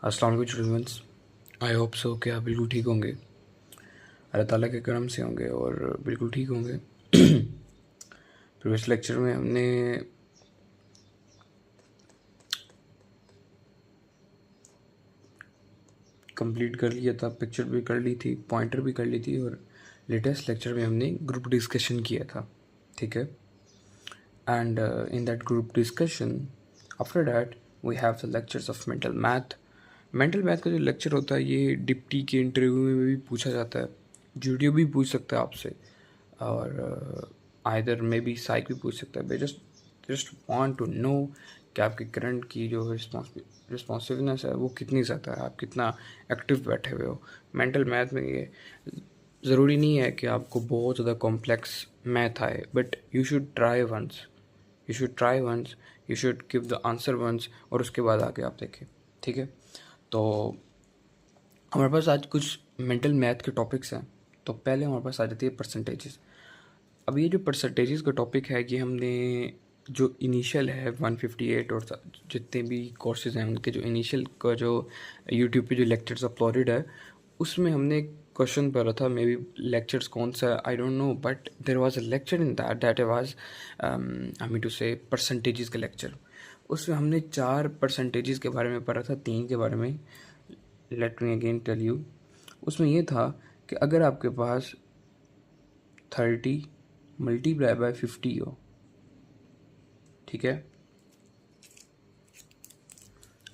अस्सलाम वालेकुम students. I hope so कि आप बिल्कुल ठीक होंगे, अल्लाह ताला के करम से होंगे और बिल्कुल ठीक होंगे। प्रीवियस लेक्चर में हमने कंप्लीट कर लिया था, पिक्चर भी कर ली थी, पॉइंटर भी कर ली थी और लेटेस्ट लेक्चर में हमने ग्रुप डिस्कशन किया था, ठीक है। And in that group discussion after that we have the lectures of mental math. Mental math का जो लेक्चर होता है ये डिप्टी के इंटरव्यू में भी पूछा जाता है, जूडियो भी पूछ सकता है आपसे और आइदर मे बी साइक भी पूछ सकता है। But just want to know कि आपकी करंट की जो रिस्पॉन्सिवनेस है वो कितनी ज़्यादा है, आप कितना एक्टिव बैठे हुए हो। मेंटल मैथ में ये ज़रूरी नहीं है कि आपको बहुत ज़्यादा कॉम्प्लेक्स मैथ आए, but you should try once, you should give the answer once और उसके बाद आगे आप देखें, ठीक है। तो हमारे पास आज कुछ मेंटल मैथ के टॉपिक्स हैं। तो पहले हमारे पास आ जाती है परसेंटेजेस। अब ये जो परसेंटेजेस का टॉपिक है ये हमने जो इनिशियल है 158 और जितने भी कोर्सेज हैं उनके जो इनिशियल का जो यूट्यूब पे जो लेक्चर्स अपलोडेड है उसमें हमने एक क्वेश्चन पढ़ा था, मे बी लेक्चर्स कौन सा I don't know, but there was a lecture in that was I mean to say percentages का लेक्चर। उसमें हमने 4 परसेंटेजेस के बारे में पढ़ा था, 3 के बारे में। Let me again tell you. उसमें ये था कि अगर आपके पास 30 मल्टीप्लाई बाय 50 हो, ठीक है,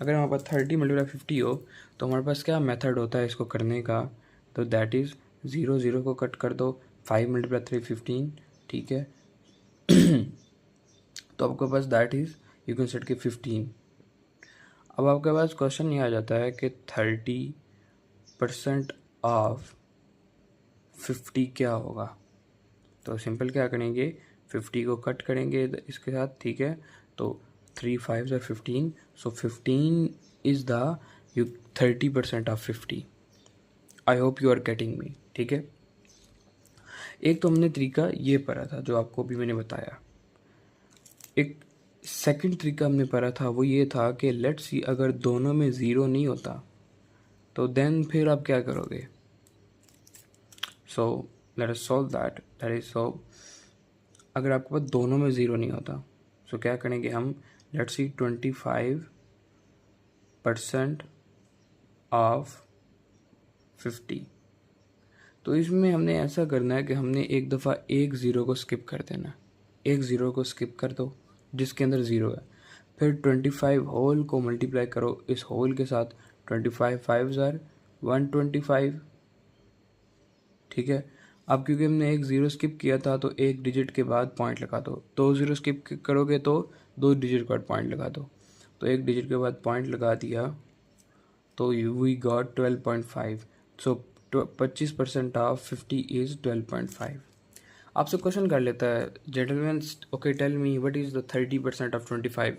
अगर हमारे पास 30 मल्टीप्लाई 50 हो तो हमारे पास क्या मेथड होता है इसको करने का, तो दैट इज़ 0 को कट कर दो, 5 मल्टीप्लाई 3 15, ठीक है। तो आपके पास that is you can set k 15। अब आपके पास क्वेश्चन ये आ जाता है कि 30% ऑफ 50 क्या होगा। तो सिंपल क्या करेंगे, 50 को कट करेंगे इसके साथ, ठीक है। तो 3 5 are 15, so 15 is the you 30% of 50। I hope you are getting me, ठीक है। एक तो हमने तरीका ये पढ़ा था जो आपको भी मैंने बताया। एक सेकंड तरीका हमने पढ़ा था वो ये था कि लेट्स सी अगर दोनों में ज़ीरो नहीं होता तो देन फिर आप क्या करोगे। So let us solve that is so अगर आपके पास दोनों में ज़ीरो नहीं होता सो क्या करेंगे हम, लेट्स सी 25% ऑफ 50। तो इसमें हमने ऐसा करना है कि हमने एक दफ़ा एक ज़ीरो को स्किप कर देना, एक ज़ीरो को स्किप कर दो जिसके अंदर ज़ीरो है, फिर 25 होल को मल्टीप्लाई करो इस होल के साथ, 25 5 ज़ार 125, ठीक है। अब क्योंकि हमने एक ज़ीरो स्किप किया था तो एक डिजिट के बाद पॉइंट लगा दो, 2 ज़ीरो स्किप करोगे तो 2 डिजिट के बाद पॉइंट लगा दो, तो एक डिजिट के बाद पॉइंट लगा दिया तो we got 12.5। So 25% of 50 is 12.5। आपसे क्वेश्चन कर लेता है gentleman, okay tell me what is the 30% of 25।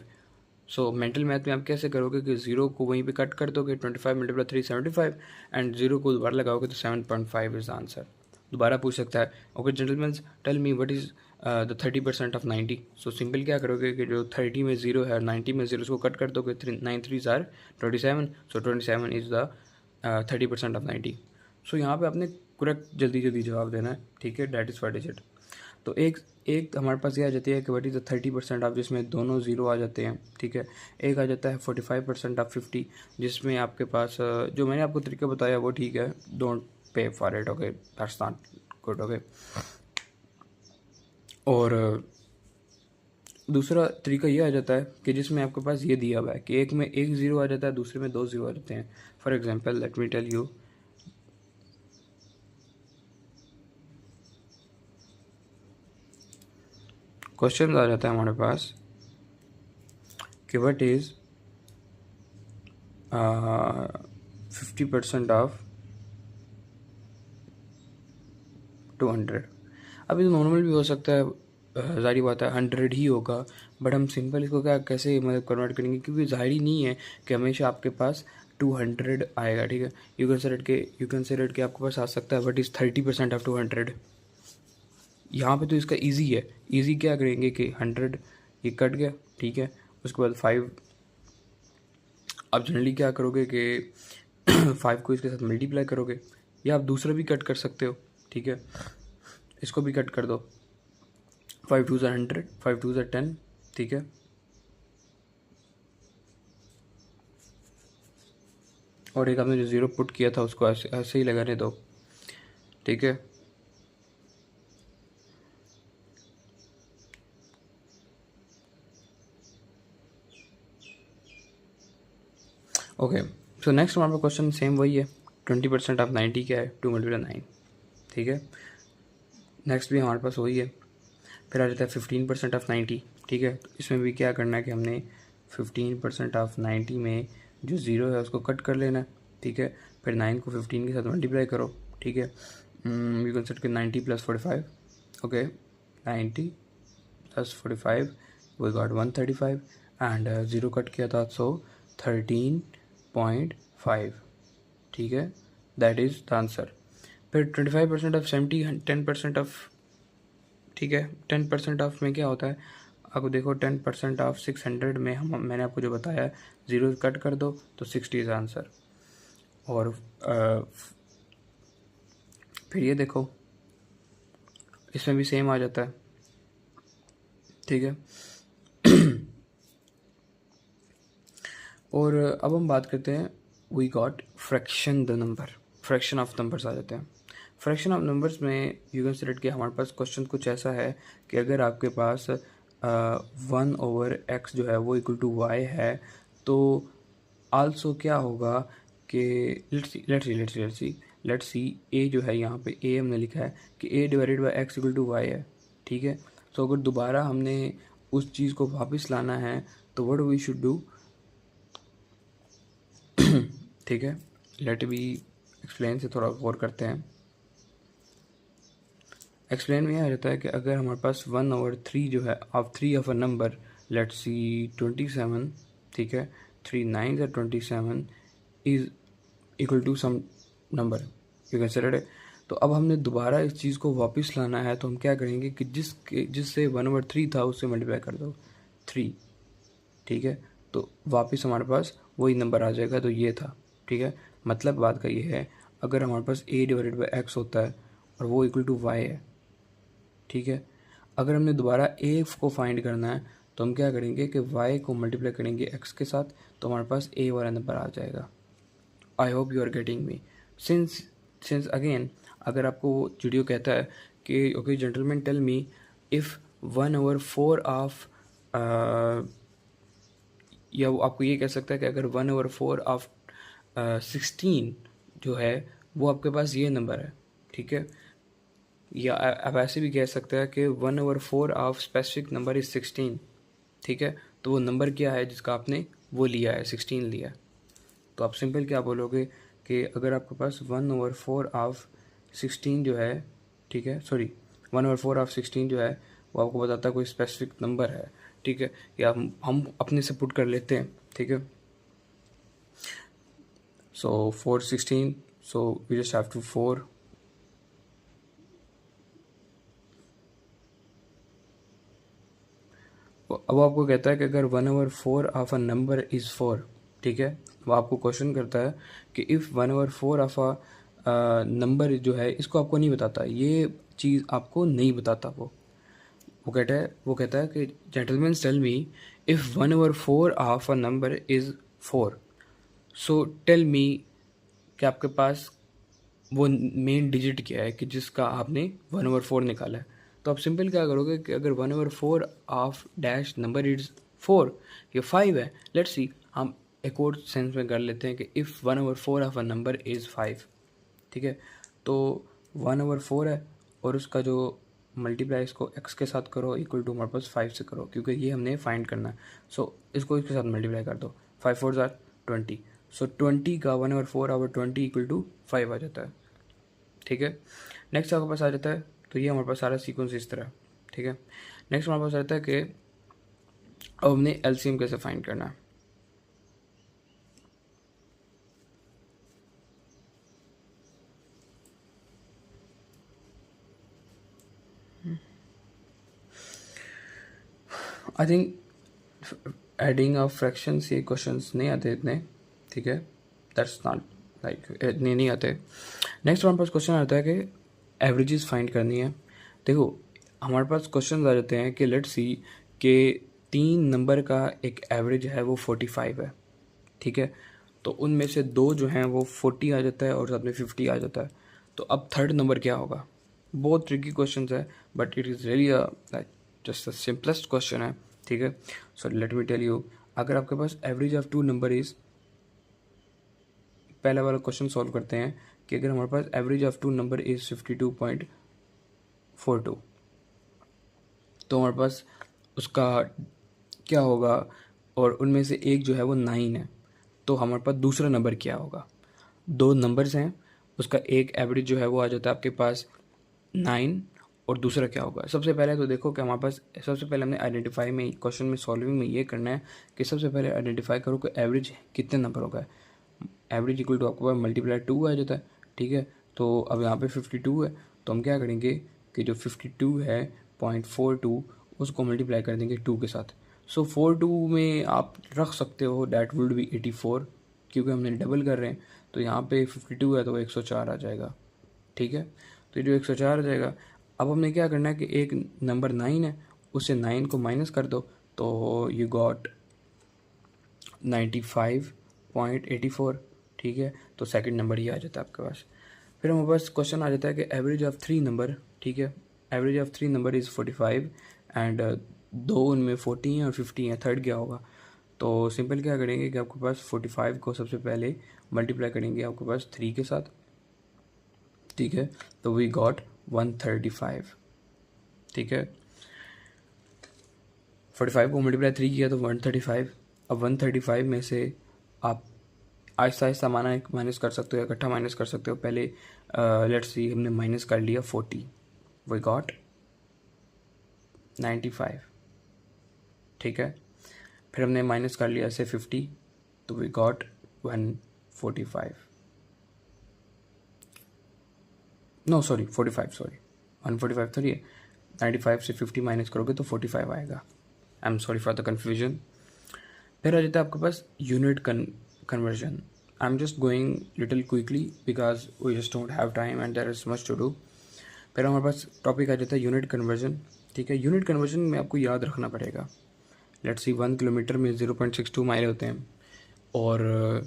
So mental math में आप कैसे करोगे कि ज़ीरो को वहीं पे कट कर दोगे, 25 मल्टीप्लाई 3 75 एंड ज़ीरो को दोबारा लगाओगे तो 7.5 इज़ आंसर। दोबारा पूछ सकता है, okay gentleman tell me what is the 30% of 90। So simple क्या करोगे कि जो 30 में ज़ीरो है 90 में ज़ीरो उसको कट कर दोगे, 9 3 ज़ार 27, सो 27 इज़ द 30% ऑफ 90। सो यहाँ पे आपने करेक्ट जल्दी जल्दी जवाब देना है, ठीक है, that is what is it. तो एक एक हमारे पास ये आ जाती है कि व्हाट इज़ द 30% ऑफ, जिसमें दोनों ज़ीरो आ जाते हैं, ठीक है। एक आ जाता है 45% ऑफ 50 जिसमें आपके पास जो मैंने आपको तरीका बताया वो ठीक है, don't pay for it, okay that's not good, okay. और दूसरा तरीका ये आ जाता है कि जिसमें आपके पास ये दिया हुआ है कि एक में एक ज़ीरो आ जाता है, दूसरे में 2 ज़ीरो आ जाते हैं। For example let me tell you, question आ जाता है हमारे पास कि व्हाट इज़ 50% ऑफ 200। अब ये नॉर्मल भी हो सकता है, ज़ाहिर बात है 100 ही होगा, बट हम सिंपल इसको क्या कैसे मतलब कन्वर्ट करेंगे, क्योंकि ज़ाहिर नहीं है कि हमेशा आपके पास 200 आएगा, ठीक है। यू कैन से रेट के आपके पास आ सकता है बट इज़ 30% ऑफ 200। यहाँ पे तो इसका ईजी है, ईजी क्या करेंगे कि 100 ये कट गया, ठीक है, उसके बाद 5 आप जनरली क्या करोगे कि 5 को इसके साथ मल्टीप्लाई करोगे, या आप दूसरा भी कट कर सकते हो, ठीक है। इसको भी कट कर दो, 5 2 ज़ा 100, 5 2 ज़ा 10, ठीक है। और एक आपने जो ज़ीरो पुट किया था उसको ऐसे ऐसे ही लगाने दो, ठीक है। ओके, सो नेक्स्ट हमारे पास क्वेश्चन सेम वही है, 20% ऑफ 90 क्या है, 2 × 9, ठीक है। नेक्स्ट भी हमारे पास वही है। फिर आ जाता है 15% ऑफ 90, ठीक है। तो इसमें भी क्या करना है कि हमने 15% ऑफ 90 में जो ज़ीरो है उसको कट कर लेना है, ठीक है। फिर 9 को 15 के साथ मल्टीप्लाई करो, ठीक है। यू कैन सेट कि 90 + 45, okay, 90 + 45 we got 135, and zero cut किया था सो 13.5, ठीक है। That is the answer. फिर 25% ऑफ 70, 10% ऑफ, ठीक है। 10% ऑफ में क्या होता है, आपको देखो 10% ऑफ 600 में मैंने आपको जो बताया, ज़ीरो कट कर दो तो 60 इज़ आंसर। और फिर ये देखो इसमें भी सेम आ जाता है, ठीक है। और अब हम बात करते हैं, we got fraction the number, fraction of numbers आ जाते हैं। फ्रैक्शन ऑफ नंबर्स में यू कैन सेलेक्ट कि हमारे पास क्वेश्चन कुछ ऐसा है कि अगर आपके पास 1/x जो है वो इक्वल टू y है, तो आल्सो क्या होगा कि लेट्स सी a जो है, यहाँ पे a हमने लिखा है कि a divided by x equal to y है, ठीक है। तो अगर दोबारा हमने उस चीज़ को वापस लाना है तो व्हाट वी शुड डू, ठीक है। लेट बी एक्सप्लेन से थोड़ा गौर करते हैं। एक्सप्लेन में यह आ जाता है कि अगर हमारे पास 1/3 जो है of 3 of a number, let's see 27, ठीक है, 3 9 27 is equal to some number, you consider it. तो अब हमने दोबारा इस चीज़ को वापस लाना है, तो हम क्या करेंगे कि जिससे 1/3 था उससे मल्टीप्लाई कर दो 3, ठीक है। तो वापस हमारे पास वही नंबर आ जाएगा, तो ये था, ठीक है। मतलब बात का ये है, अगर हमारे पास a डिवाइडेड बाई x होता है और वो इक्वल टू y है, ठीक है। अगर हमने दोबारा a को फाइंड करना है तो हम क्या करेंगे कि y को मल्टीप्लाई करेंगे x के साथ, तो हमारे पास a वाला नंबर आ जाएगा। I hope you are getting me. Since again, अगर आपको वीडियो कहता है कि okay gentleman tell me if 1/4 of, या वो आपको ये कह सकता है कि अगर 1/4 ऑफ 16 जो है वो आपके पास ये नंबर है, ठीक है। या आप ऐसे भी कह सकते हैं कि 1/4 ऑफ स्पेसिफिक नंबर इज़ 16, ठीक है। तो वो नंबर क्या है जिसका आपने वो लिया है, 16 लिया है। तो आप सिंपल क्या बोलोगे कि अगर आपके पास 1/4 ऑफ 16 जो है, ठीक है, सॉरी 1/4 ऑफ 16 जो है वो आपको बताता है कोई स्पेसिफिक नंबर है, ठीक है। या हम अपने से पुट कर लेते हैं, ठीक है। So 4 16, so we just have to 4, अब आपको कहता है कि अगर 1/4 ऑफ अ नंबर इज़ 4, ठीक है। वो आपको क्वेश्चन करता है कि इफ़ 1/4 ऑफ अ नंबर जो है, इसको आपको नहीं बताता, ये चीज़ आपको नहीं बताता। वो कहता है कि gentleman tell me if 1/4 of a number is 4, so tell me कि आपके पास वो मेन डिजिट क्या है कि जिसका आपने 1/4 निकाला है। तो आप सिंपल क्या करोगे कि अगर 1/4 ऑफ डैश नंबर इज 4 या 5 है, लेट्स सी हम एक और सेंस में कर लेते हैं कि if 1/4 of a number is 5, ठीक है। तो 1/4 है और उसका जो मल्टीप्लाई इसको x के साथ करो इक्वल टू हमारे पास 5 से करो, क्योंकि ये हमने फाइंड करना है। सो इसको इसके साथ मल्टीप्लाई कर दो, 5 4 ज़ार 20, सो 20 का 1/4 ओवर 20 इक्वल टू 5 आ जाता है, ठीक है। नेक्स्ट आपके पास आ जाता है, तो ये हमारे पास सारा सीक्वेंस इस तरह, ठीक है। नेक्स्ट हमारे पास आ जाता है कि अब हमने एलसीएम कैसे फाइंड करना है। I think adding of fractions ये क्वेश्चंस नहीं आते इतने, ठीक है, दैट्स नॉट लाइक इतने नहीं आते। नेक्स्ट हमारे पास क्वेश्चन आता है कि एवरेजेस फाइंड करनी है। देखो हमारे पास क्वेश्चन आ जाते हैं कि लेट्स सी कि 3 नंबर का एक एवरेज है वो 45 है, ठीक है, तो उनमें से 2 जो हैं वो 40 आ जाता है और साथ में 50 आ जाता है। तो अब थर्ड नंबर क्या होगा? बहुत ट्रिकी क्वेश्चन है but it is really just the simplest question है, ठीक है। So let me tell you, अगर आपके पास एवरेज ऑफ 2 नंबर इज, पहला वाला क्वेश्चन सॉल्व करते हैं कि अगर हमारे पास एवरेज ऑफ 2 नंबर इज 52.42, तो हमारे पास उसका क्या होगा, और उनमें से एक जो है वो 9 है, तो हमारे पास दूसरा नंबर क्या होगा? 2 नंबर्स हैं, उसका एक एवरेज जो है वो आ जाता है आपके पास 9, और दूसरा क्या होगा? सबसे पहले तो देखो कि हमारे पास, सबसे पहले हमने आइडेंटिफाई में, क्वेश्चन में सॉल्विंग में ये करना है कि सबसे पहले आइडेंटिफाई करो कि एवरेज कितने नंबर होगा। एवरेज इक्वल टू आपके पास मल्टीप्लाई 2 आ जाता है, ठीक है। तो अब यहाँ पे 52 है, तो हम क्या करेंगे कि जो 52 है 0.42 उसको मल्टीप्लाई कर देंगे 2 के साथ। सो 42 में आप रख सकते हो डैट वुड बी 84, क्योंकि हमने डबल कर रहे हैं, तो यहाँ पे 52 है तो 104 आ जाएगा, ठीक है। तो जो 104 आ जाएगा, अब हमने क्या करना है कि एक नंबर 9 है, उससे 9 को माइनस कर दो, तो यू गॉट 95.84, ठीक है। तो सेकंड नंबर ही आ जाता है आपके पास। फिर हमारे पास क्वेश्चन आ जाता है कि एवरेज ऑफ 3 नंबर, ठीक है, average of 3 number is 45 and 2 उनमें 40 हैं और 50 हैं, थर्ड क्या होगा? तो सिंपल क्या करेंगे कि आपके पास 45 को सबसे पहले मल्टीप्लाई करेंगे आपके पास 3 के साथ, ठीक है, तो वी गॉट 135, ठीक है। 45 को मल्टीप्लाई 3 किया तो 135। अब 135 में से आप आहिस्ता आहिस्ता माइनस कर सकते हो या इकट्ठा माइनस कर सकते हो। पहले लेट्स सी हमने माइनस कर लिया 40, वी गॉट 95, ठीक है। फिर हमने माइनस कर लिया ऐसे 50, तो we got 145, no sorry 45, sorry 145 तो ये 95 से 50 माइनस करोगे तो 45 आएगा। I am sorry for the confusion. फिर आ जाता है आपके पास unit conversion. I am just going little quickly because we just don't have time and there is much to do. फिर हमारे पास टॉपिक आ जाता है यूनिट कन्वर्जन, ठीक है। यूनिट कन्वर्जन में आपको याद रखना पड़ेगा, लेट्स सी 1 किलोमीटर में 0.62 माइल होते हैं, और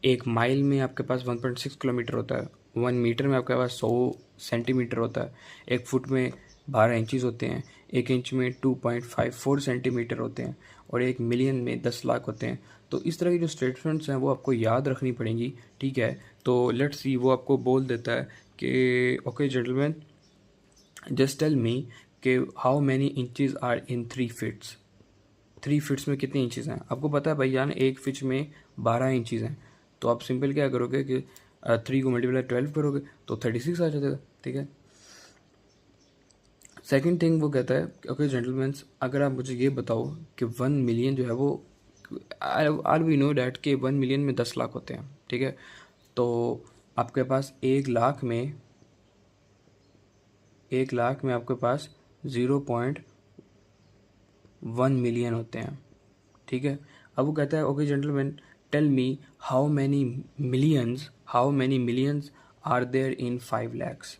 एक माइल में आपके पास 1.6 किलोमीटर होता है, 1 मीटर में आपके पास 100 सेंटीमीटर होता है, एक फुट में 12 इंचज़ होते हैं, एक इंच में 2.54 सेंटीमीटर होते हैं, और एक मिलियन में 10 लाख होते हैं। तो इस तरह की जो स्टेटमेंट्स हैं वो आपको याद रखनी पड़ेंगी, ठीक है। तो लेट्स सी वो आपको बोल देता है कि okay gentleman just tell me कि how many inches are in 3 feets. 3 feets में कितने इंचज़ हैं? आपको पता है भैया, एक फीट में 12 इंचज़ हैं, तो आप सिंपल क्या करोगे कि 3 को मल्टीप्लाई 12 करोगे तो 36 आ जाएगा, ठीक है। सेकंड थिंग वो कहता है कि ओके जेंटलमैन, अगर आप मुझे ये बताओ कि 1 मिलियन जो है वो, आल वी नो डैट कि 1 मिलियन में 10 लाख होते हैं, ठीक है। तो आपके पास 1 लाख में आपके पास 0.1 मिलियन होते हैं, ठीक है। अब वो कहता है okay gentleman tell me how many millions are there in 5 lakhs।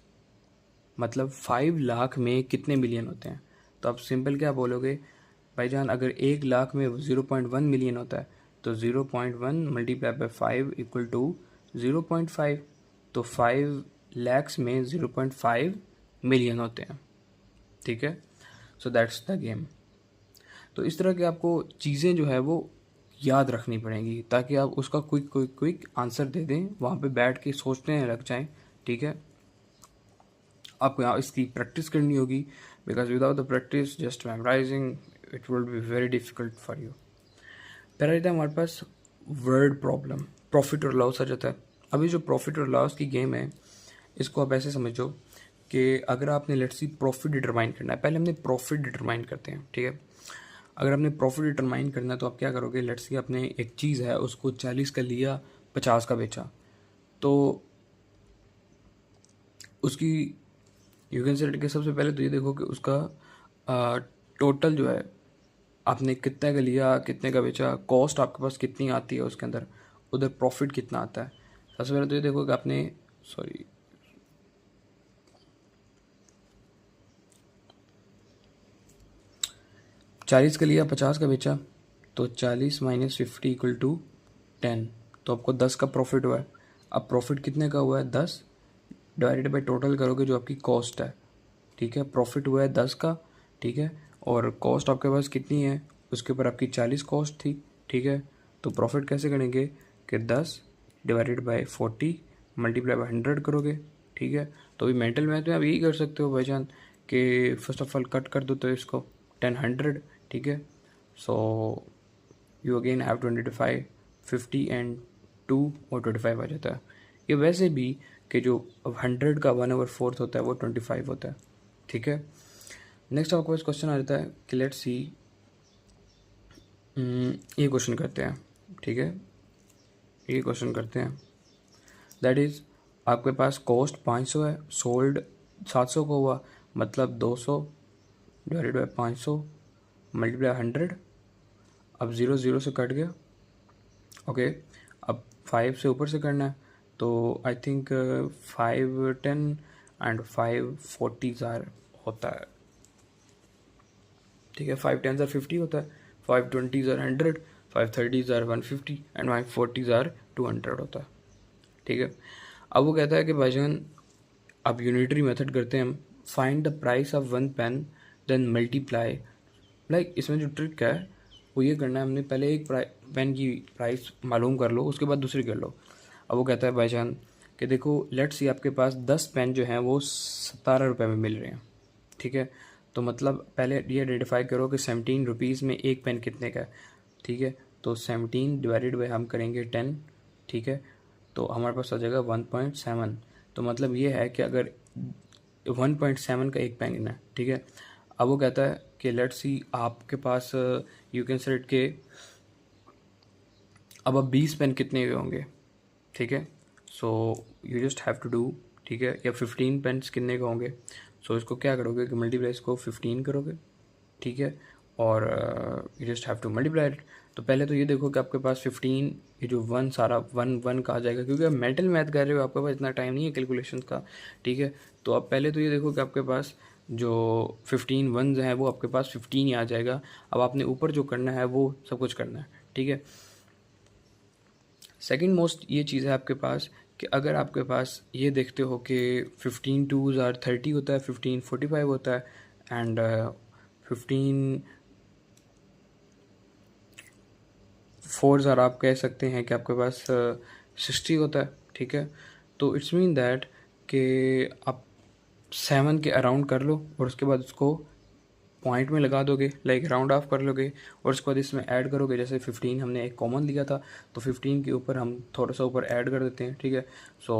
मतलब 5 लाख में कितने मिलियन होते हैं? तो आप सिंपल क्या बोलोगे भाईजान, अगर 1 लाख में 0.1 मिलियन होता है तो 0.1 मल्टीप्लाई बाय 5 इक्वल टू 0.5, तो 5 लैक्स में 0.5 मिलियन होते हैं, ठीक है। So that's the game. तो इस तरह की आपको चीज़ें जो है वो याद रखनी पड़ेंगी ताकि आप उसका क्विक आंसर दे दें, वहाँ पे बैठ के सोचने लग जाएं, ठीक है। आपको यहाँ इसकी प्रैक्टिस करनी होगी, because without the practice just memorizing it will be very difficult for you. पहला रहता है हमारे पास वर्ड प्रॉब्लम, प्रॉफिट और लॉस आ जाता है। अभी जो प्रॉफिट और लॉस की गेम है इसको आप ऐसे समझो कि अगर आपने लेट्स सी प्रॉफिट डिटरमाइन करना है, पहले हमने प्रॉफिट डिटरमाइन करते हैं, ठीक है। अगर आपने प्रॉफिट डिटरमाइन करना है तो आप क्या करोगे, लेट्स सी आपने एक चीज़ है उसको 40 का लिया, 50 का बेचा, तो उसकी यू कैन से सबसे पहले तो ये देखो कि उसका टोटल जो है आपने कितने का लिया, कितने का बेचा, कॉस्ट आपके पास कितनी आती है उसके अंदर, उधर प्रॉफिट कितना आता है। सबसे पहले तो ये देखो कि आपने 40 का लिया, 50 का बेचा, तो 40 माइनस 50 इक्वल टू 10, तो आपको 10 का प्रॉफिट हुआ है। अब प्रॉफिट कितने का हुआ है, 10 डिवाइडेड बाई टोटल करोगे जो आपकी कॉस्ट है, ठीक है। प्रॉफिट हुआ है 10 का, ठीक है, और कॉस्ट आपके पास कितनी है, उसके ऊपर आपकी 40 कॉस्ट थी, ठीक है। तो प्रॉफिट कैसे करेंगे कि 10 डिवाइडेड बाई 40 मल्टीप्लाई बाई 100 करोगे, ठीक है। तो अभी मेंटल मैथ में आप यही कर सकते हो भाईजान कि फर्स्ट ऑफ ऑल कट कर दो तो इसको 10 100, ठीक है। So you again have 25 50 and 2 और 25 आ जाता है। ये वैसे भी कि जो 100 का 1/4 होता है वो 25 होता है, ठीक है। नेक्स्ट आपके पास क्वेश्चन आ जाता है कि लेट्स सी, ये क्वेश्चन करते हैं, ठीक है। ये क्वेश्चन करते हैं, दैट इज़ आपके पास कॉस्ट 500 है, सोल्ड 700 को हुआ, मतलब 200 डिवाइडेड बाई 500 मल्टीप्लाई 100। अब 0 0 से कट गया, ओके। अब 5 से ऊपर से करना है, तो आई थिंक 5 10 एंड 5 40 होता है, ठीक है। 5 10 50 होता है, 5 20 100, 5 30 150 एंड 5 40 200 होता है, ठीक है। अब वो कहता है कि भाईजान अब यूनिटरी मेथड करते हैं हम, find the price of 1 pen then multiply, like इसमें जो ट्रिक है वो ये करना है, हमने पहले एक पेन की प्राइस मालूम कर लो, उसके बाद दूसरी कर लो। अब वो कहता है भाईजान कि देखो लेट्स सी आपके पास 10 पेन जो हैं वो 17 रुपये में मिल रहे हैं, ठीक है। तो मतलब पहले ये आइडेंटिफाई करो कि 17 रुपीज़ में एक पेन कितने का है, ठीक है। तो 17 डिवाइडेड बाई हम करेंगे 10, ठीक है। तो हमारे पास आ जाएगा 1.7। तो मतलब ये है कि अगर 1.7 का एक पेन है, ठीक है। अब वो कहता है कि लेट्स सी आपके पास यू कैन सेट के अब 20 पेन कितने के होंगे, ठीक है। So you just have to do, ठीक है, या 15 पेन्स कितने के होंगे। सो इसको क्या करोगे कि मल्टीप्लाई इसको 15 करोगे, ठीक है, और you just have to multiply it. तो पहले तो ये देखो कि आपके पास 15, ये जो 1 सारा 1 का आ जाएगा, क्योंकि आप मेंटल मैथ कर रहे हो, आपके पास इतना टाइम नहीं है कैलकुलेशन का, ठीक है। तो आप पहले तो ये देखो कि आपके पास जो 15 वंस हैं वो आपके पास 15 ही आ जाएगा। अब आपने ऊपर जो करना है वो सब कुछ करना है, ठीक है। सेकंड मोस्ट ये चीज़ है आपके पास कि अगर आपके पास ये देखते हो कि 15 2s आर 30 होता है, 15 45 होता है, एंड 15 4s आर आप कह सकते हैं कि आपके पास 60 होता है, ठीक है। तो इट्स मीन दैट कि आप 7 के अराउंड कर लो और उसके बाद उसको पॉइंट में लगा दोगे, लाइक राउंड ऑफ कर लोगे, और उसके बाद इसमें ऐड करोगे। जैसे 15 हमने एक कॉमन लिया था, तो 15 के ऊपर हम थोड़ा सा ऊपर ऐड कर देते हैं, ठीक है। सो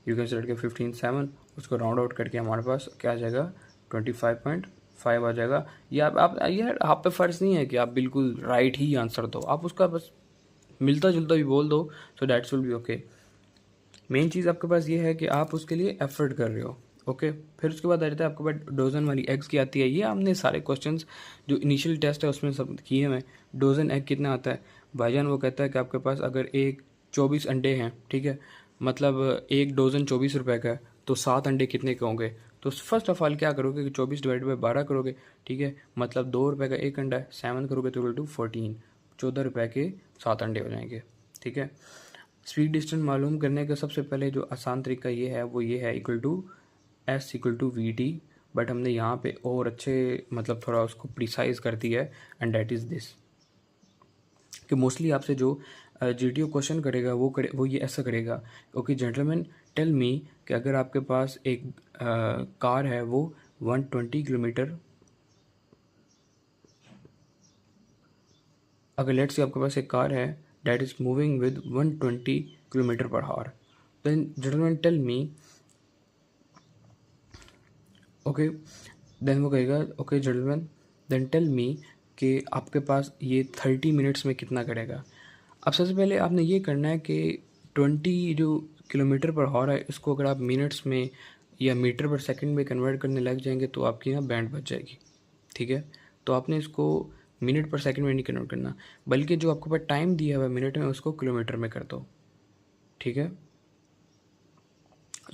यू कैन सेलेक्ट के 15 7, उसको राउंड आउट करके हमारे पास क्या आ जाएगा 25.5 आ जाएगा। या आप यार आप पे फ़र्ज़ नहीं है कि आप बिल्कुल राइट ही आंसर दो, आप उसका बस मिलता जुलता भी बोल दो, so that's will be okay. Main चीज़ आपके पास ये है कि आप उसके लिए एफर्ट कर रहे हो, ओके। फिर उसके बाद आ जाता है आपके पास डोजन वाली एग्स की आती है। ये हमने सारे क्वेश्चंस जो इनिशियल टेस्ट है उसमें सब किए हैं। डोजन एग कितना आता है भाईजान, वो कहता है कि आपके पास अगर 24 अंडे हैं, ठीक है, मतलब एक डोजन 24 रुपये का है, तो 7 अंडे कितने के होंगे। तो फर्स्ट ऑफ ऑल क्या करोगे कि 24 डिवाइड बाई 12 करोगे, ठीक है, मतलब 2 रुपये का एक अंडा है, 7 करोगे तो इक्वल टू 14, 14 रुपये के 7 अंडे हो जाएंगे, ठीक है। स्पीड डिस्टेंस मालूम करने का सबसे पहले जो आसान तरीका ये है वो ये है equal to S equal to V T, but हमने यहाँ पे और अच्छे मतलब थोड़ा उसको प्रिसाइज कर दिया है, एंड डैट इज़ दिस कि मोस्टली आपसे जो जीटीओ क्वेश्चन करेगा वो ये ऐसा करेगा, ओके जेंटलमैन टेल मी कि अगर आपके पास एक कार है वो 120 किलोमीटर, अगर लेट्स से आपके पास एक कार है that is moving with 120 kilometre per hour, then gentleman tell me, okay, then वो कहेगा okay gentleman then tell me कि आपके पास ये 30 मिनट्स में कितना करेगा। अब सबसे पहले आपने ये करना है कि 20 जो किलोमीटर पर हॉर है इसको अगर आप मिनट्स में या मीटर पर सेकंड में कन्वर्ट करने लग जाएंगे तो आपकी ना बैंड बच जाएगी, ठीक है। तो आपने इसको मिनट पर सेकंड में नहीं कन्वर्ट करना, बल्कि जो आपके पास टाइम दिया हुआ है मिनट में उसको किलोमीटर में कर दो, ठीक है।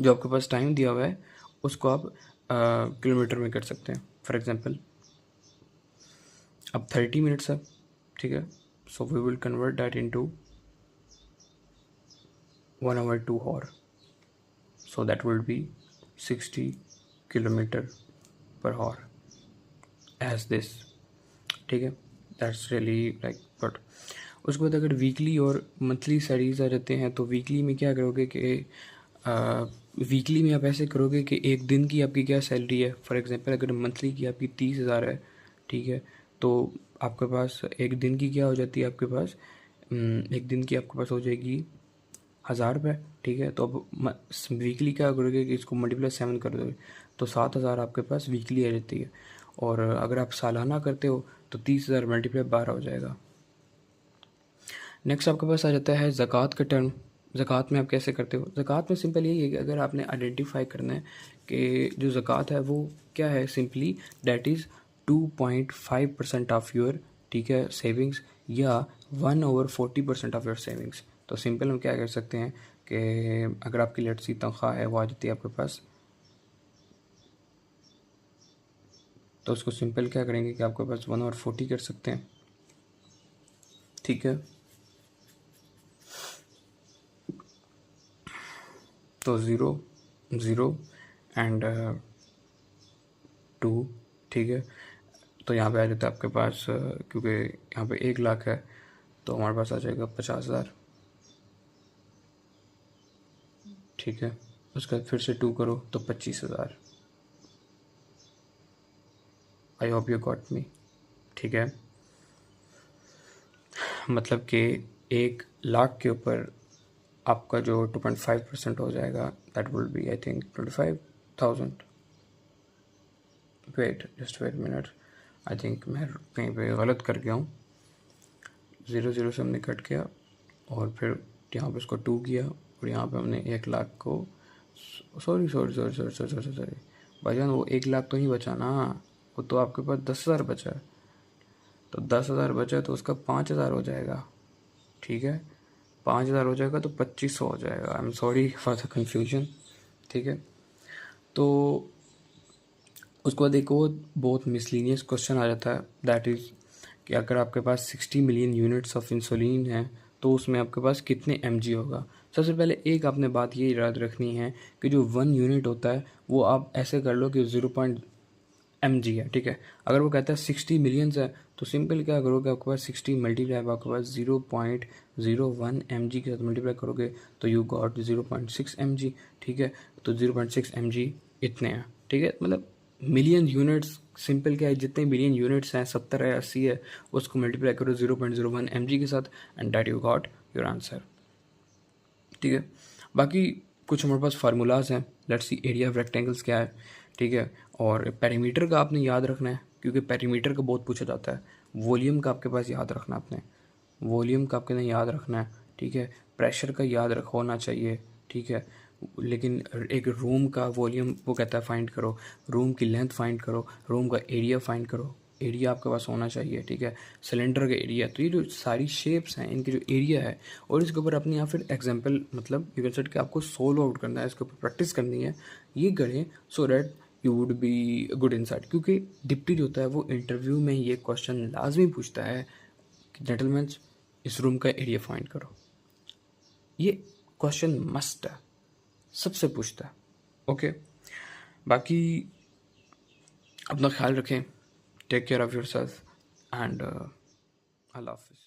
जो आपके पास टाइम दिया हुआ है उसको आप किलोमीटर में कर सकते हैं। फॉर एग्जांपल अब 30 मिनट्स है, ठीक है, so we will convert that into 1 hour 2 hour, so that will be 60 kilometer per hour as this, ठीक है। That's really like good. उसके बाद अगर वीकली और मंथली सैलरीज आ जाते हैं तो वीकली में क्या करोगे कि वीकली में आप ऐसे करोगे कि एक दिन की आपकी क्या सैलरी है। फॉर एग्जांपल अगर मंथली की आपकी 30,000 है, ठीक है, तो आपके पास एक दिन की क्या हो जाती है, आपके पास एक दिन की आपके पास हो जाएगी 1,000 रुपये, ठीक है। तो अब वीकली क्या करोगे कि इसको मल्टीप्लाई 7 कर दोगे तो 7,000 आपके पास वीकली आ जाती है। और अगर आप सालाना करते हो तो 30,000 मल्टीप्लाई 12 हो जाएगा। नेक्स्ट आपके पास आ जाता है ज़कात का टर्म। ज़कात में आप कैसे करते हो? ज़कात में सिंपल यही है कि अगर आपने आइडेंटिफाई करना है कि जो ज़कात है वो क्या है, simply that is 2.5% of your, ठीक है, सेविंग्स, या 1/40% ऑफ योर सेविंग्स। तो सिंपल हम क्या कर सकते हैं कि अगर आपकी लेट सी तनख्वाह है वो आ जाती है आपके पास, तो उसको सिंपल क्या करेंगे कि आपके पास 1/40 कर सकते हैं, ठीक है। तो 0 0 एंड 2, ठीक है। तो यहाँ पे आ जाता है आपके पास क्योंकि यहाँ पे 1,00,000 है तो हमारे पास आ जाएगा 50,000, ठीक है। उसके बाद फिर से 2 करो तो 25,000। आई होप यू गॉट मी, ठीक है। मतलब कि 1,00,000 के ऊपर आपका जो 2.5% हो जाएगा that will be I think 25,000। Just wait minute, I think मैं कहीं पे गलत कर गया हूँ। 0 से हमने कट किया और फिर यहाँ पे उसको 2 किया और यहाँ पे हमने 1,00,000 को सॉरी भाईजान, वो 1,00,000 तो नहीं बचा ना, वो तो आपके पास 10,000 बचा है। तो 10,000 बचा तो उसका 5,000 हो जाएगा, ठीक है। 5,000 हो जाएगा तो 2,500 हो जाएगा। आई am sorry for the confusion, ठीक है। तो उसके बाद एक और बहुत मिसलीनियस क्वेश्चन आ जाता है, दैट इज़ कि अगर आपके पास 60 मिलियन यूनिट्स ऑफ इंसुलिन है तो उसमें आपके पास कितने mg होगा। सबसे पहले एक आपने बात ये याद रखनी है कि जो 1 यूनिट होता है वो आप ऐसे कर लो कि 0.mg है, ठीक है। अगर वो कहता है 60 मिलियंस है तो सिंपल क्या करोगे, आपके पास 60 मल्टीप्लाई आपके पास 0.01 mg के साथ मल्टीप्लाई करोगे तो यू गॉट 0.6 mg, ठीक है। तो 0.6 mg इतने हैं, ठीक है। मतलब मिलियन यूनिट्स, सिंपल क्या है, जितने मिलियन यूनिट्स हैं 70 है 80 है, उसको मल्टीप्लाई करो 0.01 mg के साथ and that you got your answer, ठीक है। बाकी कुछ हमारे पास फार्मूलाज हैं। Let's see area of rectangles क्या है, ठीक है। और पेरीमीटर का आपने याद रखना है क्योंकि पेरीमीटर का बहुत पूछा जाता है। वॉल्यूम का आपके पास याद रखना, आपने वॉल्यूम का आपके नहीं याद रखना है, ठीक है। प्रेशर का याद होना चाहिए, ठीक है। लेकिन एक रूम का वॉल्यूम वो कहता है फाइंड करो, रूम की लेंथ फाइंड करो, रूम का एरिया फाइंड करो, एरिया आपके पास होना चाहिए, ठीक है। सिलेंडर का एरिया, तो ये जो सारी शेप्स हैं इनकी जो एरिया है, और इसके ऊपर अपने यहाँ फिर एग्जांपल मतलब यू कैन सेट कि आपको सोल्व आउट करना है, इसके ऊपर प्रैक्टिस करनी है, ये करें so that you would be good insight. क्योंकि डिप्टी जो होता है वो इंटरव्यू में ये क्वेश्चन लाजमी पूछता है कि जेंटलमैन इस रूम का एरिया फाइंड करो। ये क्वेश्चन मस्ट है, सबसे पूछता है, ओके। बाकी अपना ख्याल रखें, take care of yourself and अल्लाह हाफिज़।